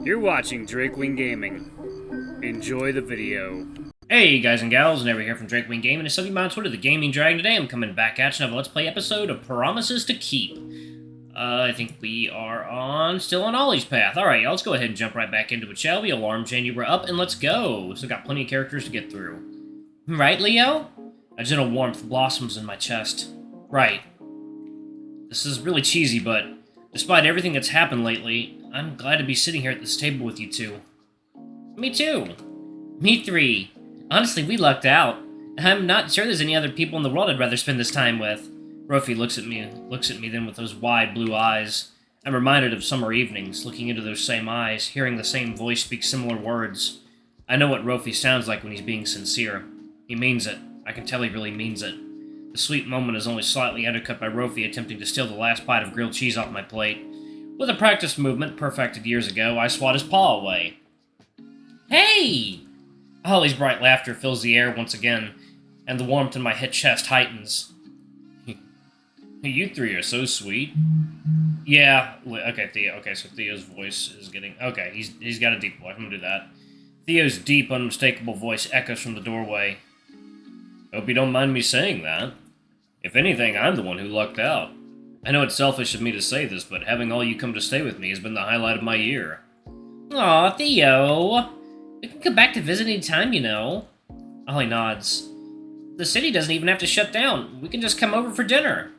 You're watching Drakewing Gaming. Enjoy the video. Hey guys and gals, Never here from Drakewing Gaming, and some of you on Twitter, the Gaming Dragon. Today I'm coming back at you with a Let's Play episode of Promises to Keep. I think we are still on Ollie's path. Alright, y'all, let's go ahead and jump right back into it, shall we? Alarm chain, you were up, and let's go. Still got plenty of characters to get through. Right, Leo? A gentle warmth blossoms in my chest. Right. This is really cheesy, but despite everything that's happened lately, I'm glad to be sitting here at this table with you two. Me too. Me three. Honestly, we lucked out. I'm not sure there's any other people in the world I'd rather spend this time with. Rofi looks at me then with those wide blue eyes. I'm reminded of summer evenings, looking into those same eyes, hearing the same voice speak similar words. I know what Rofi sounds like when he's being sincere. He means it. I can tell he really means it. The sweet moment is only slightly undercut by Rofi attempting to steal the last bite of grilled cheese off my plate. With a practiced movement perfected years ago, I swat his paw away. Hey! Ollie's bright laughter fills the air once again, and the warmth in my hit chest heightens. You three are so sweet. Yeah, okay, Theo. Okay, so Theo's voice is getting... Okay, he's got a deep voice. I'm gonna do that. Theo's deep, unmistakable voice echoes from the doorway. Hope you don't mind me saying that. If anything, I'm the one who lucked out. I know it's selfish of me to say this, but having all you come to stay with me has been the highlight of my year. Aw, Theo. We can come back to visit any time, you know. Ollie nods. The city doesn't even have to shut down. We can just come over for dinner.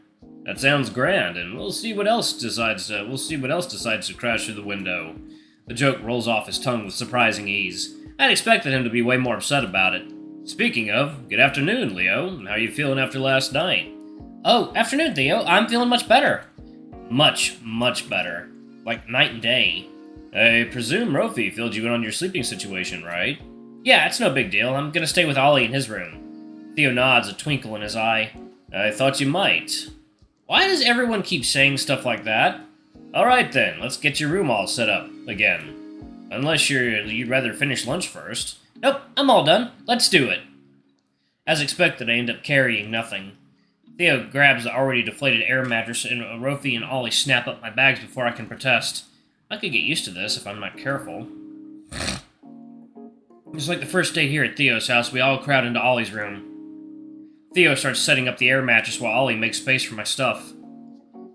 That sounds grand, and we'll see what else decides to crash through the window. The joke rolls off his tongue with surprising ease. I'd expected him to be way more upset about it. Speaking of, good afternoon, Leo. How are you feeling after last night? Oh, afternoon, Theo. I'm feeling much better. Much, much better. Like night and day. I presume Rofi filled you in on your sleeping situation, right? Yeah, it's no big deal. I'm gonna stay with Ollie in his room. Theo nods, a twinkle in his eye. I thought you might. Why does everyone keep saying stuff like that? Alright then, let's get your room all set up again. Unless you'd rather finish lunch first. Nope, I'm all done. Let's do it. As expected, I end up carrying nothing. Theo grabs the already deflated air mattress, and Rofi and Ollie snap up my bags before I can protest. I could get used to this if I'm not careful. It's like the first day here at Theo's house, we all crowd into Ollie's room. Theo starts setting up the air mattress while Ollie makes space for my stuff.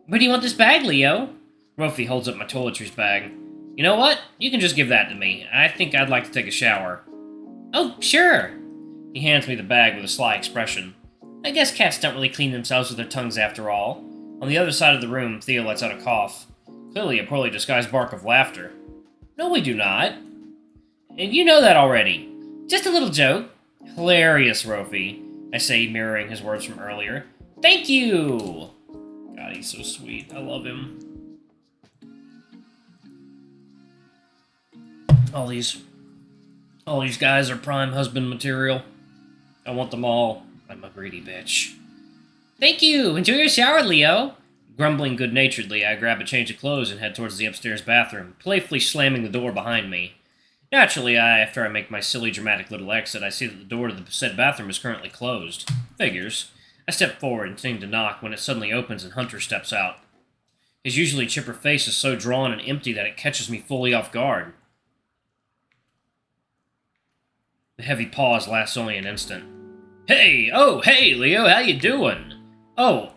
Where do you want this bag, Leo? Rofi holds up my toiletries bag. You know what? You can just give that to me. I think I'd like to take a shower. Oh, sure. He hands me the bag with a sly expression. I guess cats don't really clean themselves with their tongues after all. On the other side of the room, Theo lets out a cough. Clearly a poorly disguised bark of laughter. No, we do not. And you know that already. Just a little joke. Hilarious, Rofi, I say, mirroring his words from earlier. Thank you! God, he's so sweet. I love him. All these guys are prime husband material. I want them all. I'm a greedy bitch. Thank you! Enjoy your shower, Leo! Grumbling good-naturedly, I grab a change of clothes and head towards the upstairs bathroom, playfully slamming the door behind me. Naturally, after I make my silly, dramatic little exit, I see that the door to the said bathroom is currently closed. Figures. I step forward, intending to knock, when it suddenly opens and Hunter steps out. His usually chipper face is so drawn and empty that it catches me fully off guard. The heavy pause lasts only an instant. Hey! Oh, hey, Leo, how you doing? Oh,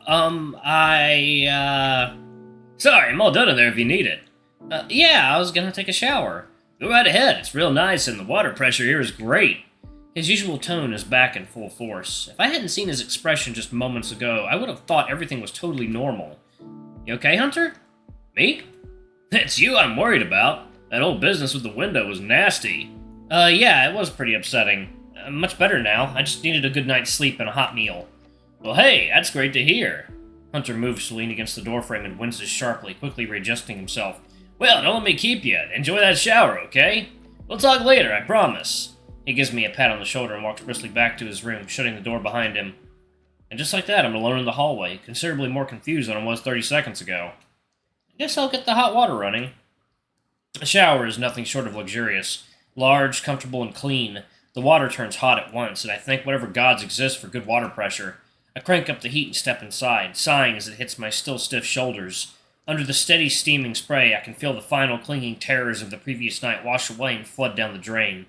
Sorry, I'm all done in there if you need it. Yeah, I was gonna take a shower. Go right ahead, it's real nice and the water pressure here is great. His usual tone is back in full force. If I hadn't seen his expression just moments ago, I would have thought everything was totally normal. You okay, Hunter? Me? It's you I'm worried about. That old business with the window was nasty. Yeah, it was pretty upsetting. Much better now. I just needed a good night's sleep and a hot meal. Well, hey, that's great to hear. Hunter moves to lean against the doorframe and winces sharply, quickly readjusting himself. Well, don't let me keep you. Enjoy that shower, okay? We'll talk later, I promise. He gives me a pat on the shoulder and walks briskly back to his room, shutting the door behind him. And just like that, I'm alone in the hallway, considerably more confused than I was 30 seconds ago. I guess I'll get the hot water running. The shower is nothing short of luxurious. Large, comfortable, and clean. The water turns hot at once, and I thank whatever gods exist for good water pressure. I crank up the heat and step inside, sighing as it hits my still stiff shoulders. Under the steady steaming spray, I can feel the final clinging terrors of the previous night wash away and flood down the drain.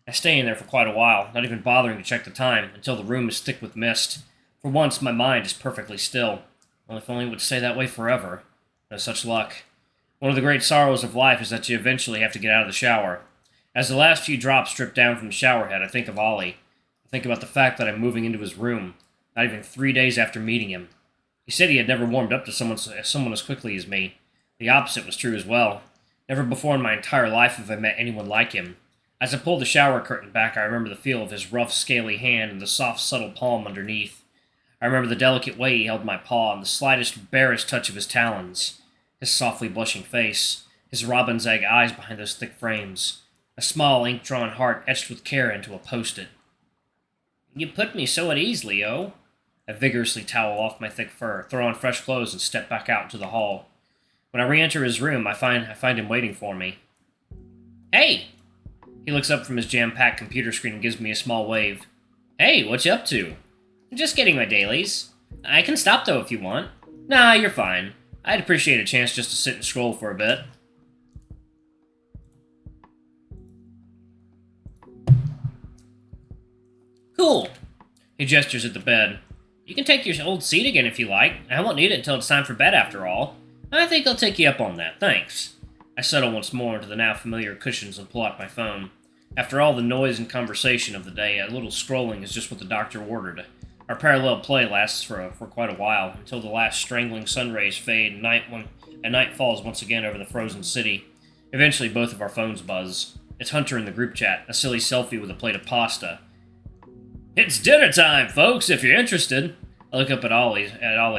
I stay in there for quite a while, not even bothering to check the time, until the room is thick with mist. For once, my mind is perfectly still. Well, if only it would stay that way forever. No such luck. One of the great sorrows of life is that you eventually have to get out of the shower. As the last few drops drip down from the shower head, I think of Ollie. I think about the fact that I'm moving into his room, not even 3 days after meeting him. He said he had never warmed up to someone as quickly as me. The opposite was true as well. Never before in my entire life have I met anyone like him. As I pulled the shower curtain back, I remember the feel of his rough, scaly hand and the soft, subtle palm underneath. I remember the delicate way he held my paw and the slightest, barest touch of his talons. His softly blushing face, his robin's egg eyes behind those thick frames, a small, ink-drawn heart etched with care into a post-it. You put me so at ease, Leo. I vigorously towel off my thick fur, throw on fresh clothes, and step back out into the hall. When I re-enter his room, I find him waiting for me. Hey! He looks up from his jam-packed computer screen and gives me a small wave. Hey, what you up to? Just getting my dailies. I can stop, though, if you want. Nah, you're fine. I'd appreciate a chance just to sit and scroll for a bit. Cool. He gestures at the bed. You can take your old seat again if you like. I won't need it until it's time for bed, after all. I think I'll take you up on that, thanks. I settle once more into the now familiar cushions and pull out my phone. After all the noise and conversation of the day, a little scrolling is just what the doctor ordered. Our parallel play lasts for quite a while, until the last strangling sun rays fade and night falls once again over the frozen city. Eventually, both of our phones buzz. It's Hunter in the group chat, a silly selfie with a plate of pasta. It's dinner time, folks, if you're interested. I look up at Ollie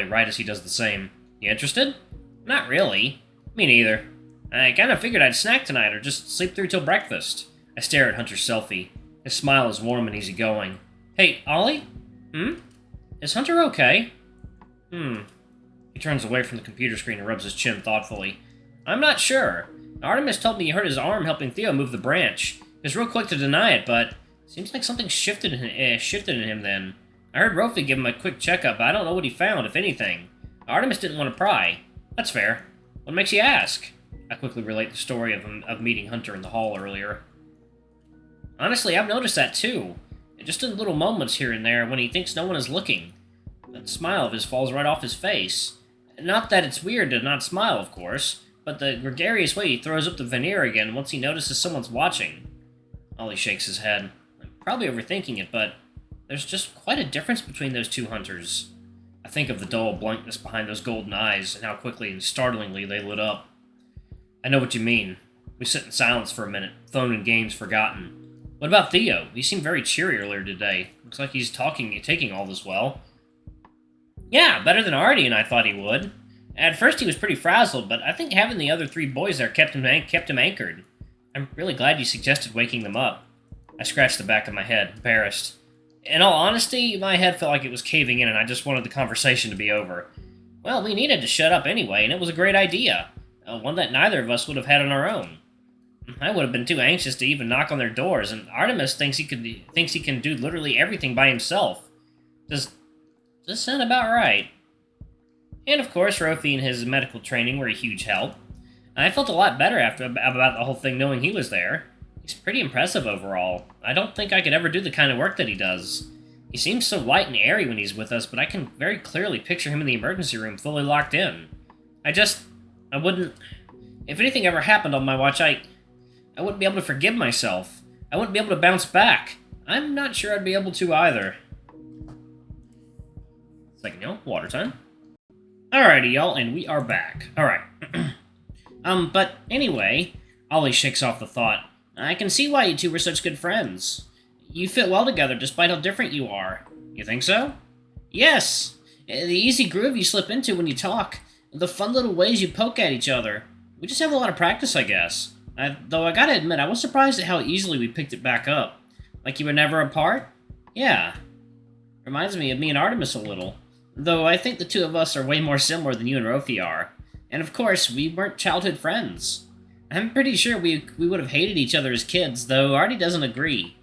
right as he does the same. You interested? Not really. Me neither. I kinda figured I'd snack tonight or just sleep through till breakfast. I stare at Hunter's selfie. His smile is warm and easygoing. Hey, Ollie? Is Hunter okay? He turns away from the computer screen and rubs his chin thoughtfully. I'm not sure. Artemis told me he hurt his arm helping Theo move the branch. He was real quick to deny it, but seems like something shifted in him then. I heard Rofi give him a quick checkup, but I don't know what he found, if anything. Artemis didn't want to pry. That's fair. What makes you ask? I quickly relate the story of meeting Hunter in the hall earlier. Honestly, I've noticed that too. Just in little moments here and there when he thinks no one is looking. That smile of his falls right off his face. Not that it's weird to not smile, of course, but the gregarious way he throws up the veneer again once he notices someone's watching. Ollie shakes his head. I'm probably overthinking it, but there's just quite a difference between those two Hunters. I think of the dull blankness behind those golden eyes and how quickly and startlingly they lit up. I know what you mean. We sit in silence for a minute, phone and games forgotten. What about Theo? He seemed very cheery earlier today. Looks like he's taking all this well. Yeah, better than Artie and I thought he would. At first he was pretty frazzled, but I think having the other 3 boys there kept him anchored. I'm really glad you suggested waking them up. I scratched the back of my head, embarrassed. In all honesty, my head felt like it was caving in and I just wanted the conversation to be over. Well, we needed to shut up anyway, and it was a great idea. One that neither of us would have had on our own. I would have been too anxious to even knock on their doors, and Artemis thinks he can do literally everything by himself. Does this sound about right? And of course, Rofi and his medical training were a huge help. I felt a lot better about the whole thing knowing he was there. He's pretty impressive overall. I don't think I could ever do the kind of work that he does. He seems so light and airy when he's with us, but I can very clearly picture him in the emergency room fully locked in. I wouldn't... If anything ever happened on my watch, I wouldn't be able to forgive myself. I wouldn't be able to bounce back. I'm not sure I'd be able to either. Second, y'all. Water time. Alrighty, y'all, and we are back. Alright. But anyway, Ollie shakes off the thought. I can see why you two were such good friends. You fit well together despite how different you are. You think so? Yes. The easy groove you slip into when you talk. The fun little ways you poke at each other. We just have a lot of practice, I guess. Though I gotta admit, I was surprised at how easily we picked it back up. Like you were never apart? Yeah. Reminds me of me and Artemis a little. Though I think the two of us are way more similar than you and Rofi are. And of course, we weren't childhood friends. I'm pretty sure we would have hated each other as kids, though Artie doesn't agree.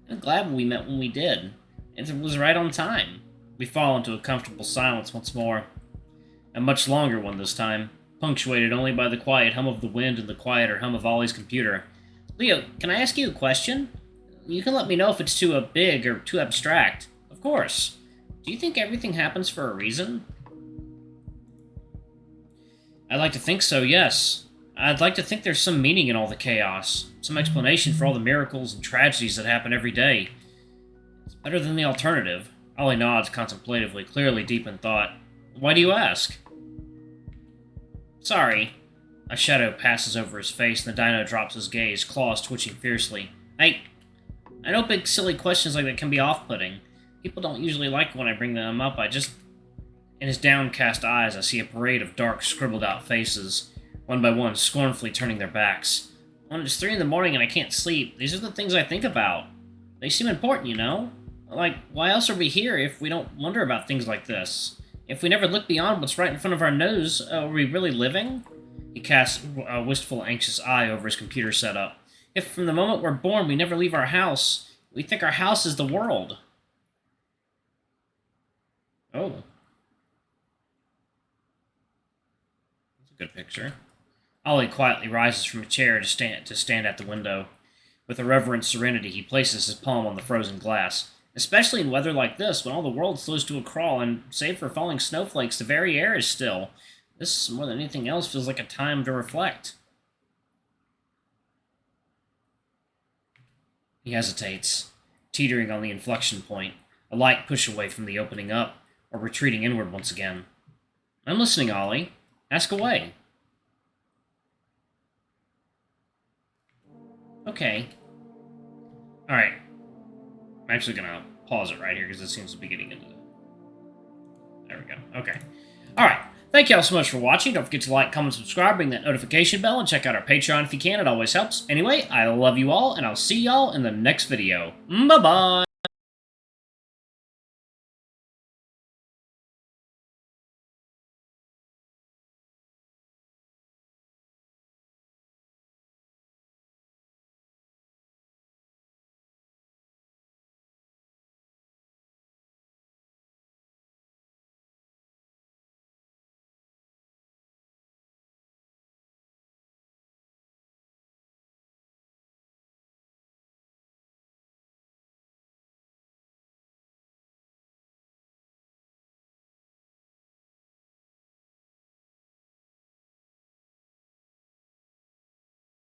I'm glad we met when we did. It was right on time. We fall into a comfortable silence once more. A much longer one this time. punctuated only by the quiet hum of the wind and the quieter hum of Ollie's computer. Leo, can I ask you a question? You can let me know if it's too big or too abstract. Of course. Do you think everything happens for a reason? I'd like to think so, yes. I'd like to think there's some meaning in all the chaos, some explanation for all the miracles and tragedies that happen every day. It's better than the alternative. Ollie nods contemplatively, clearly deep in thought. Why do you ask? Sorry. A shadow passes over his face, and the dino drops his gaze, claws twitching fiercely. I know big silly questions like that can be off-putting. People don't usually like when I bring them up. In his downcast eyes, I see a parade of dark, scribbled-out faces, one by one, scornfully turning their backs. When it's 3 in the morning and I can't sleep, these are the things I think about. They seem important, you know? Like, why else are we here if we don't wonder about things like this? If we never look beyond what's right in front of our nose, are we really living? He casts a wistful, anxious eye over his computer setup. If from the moment we're born we never leave our house, we think our house is the world. Oh. That's a good picture. Ollie quietly rises from a chair to stand at the window. With a reverent serenity, he places his palm on the frozen glass. Especially in weather like this, when all the world slows to a crawl, and save for falling snowflakes, the very air is still. This, more than anything else, feels like a time to reflect. He hesitates, teetering on the inflection point, a light push away from the opening up, or retreating inward once again. I'm listening, Ollie. Ask away. Okay. Alright. I'm actually going to pause it right here because it seems to be getting into it. There we go. Okay. Alright. Thank you all so much for watching. Don't forget to like, comment, subscribe, ring that notification bell, and check out our Patreon if you can. It always helps. Anyway, I love you all, and I'll see y'all in the next video. Bye-bye!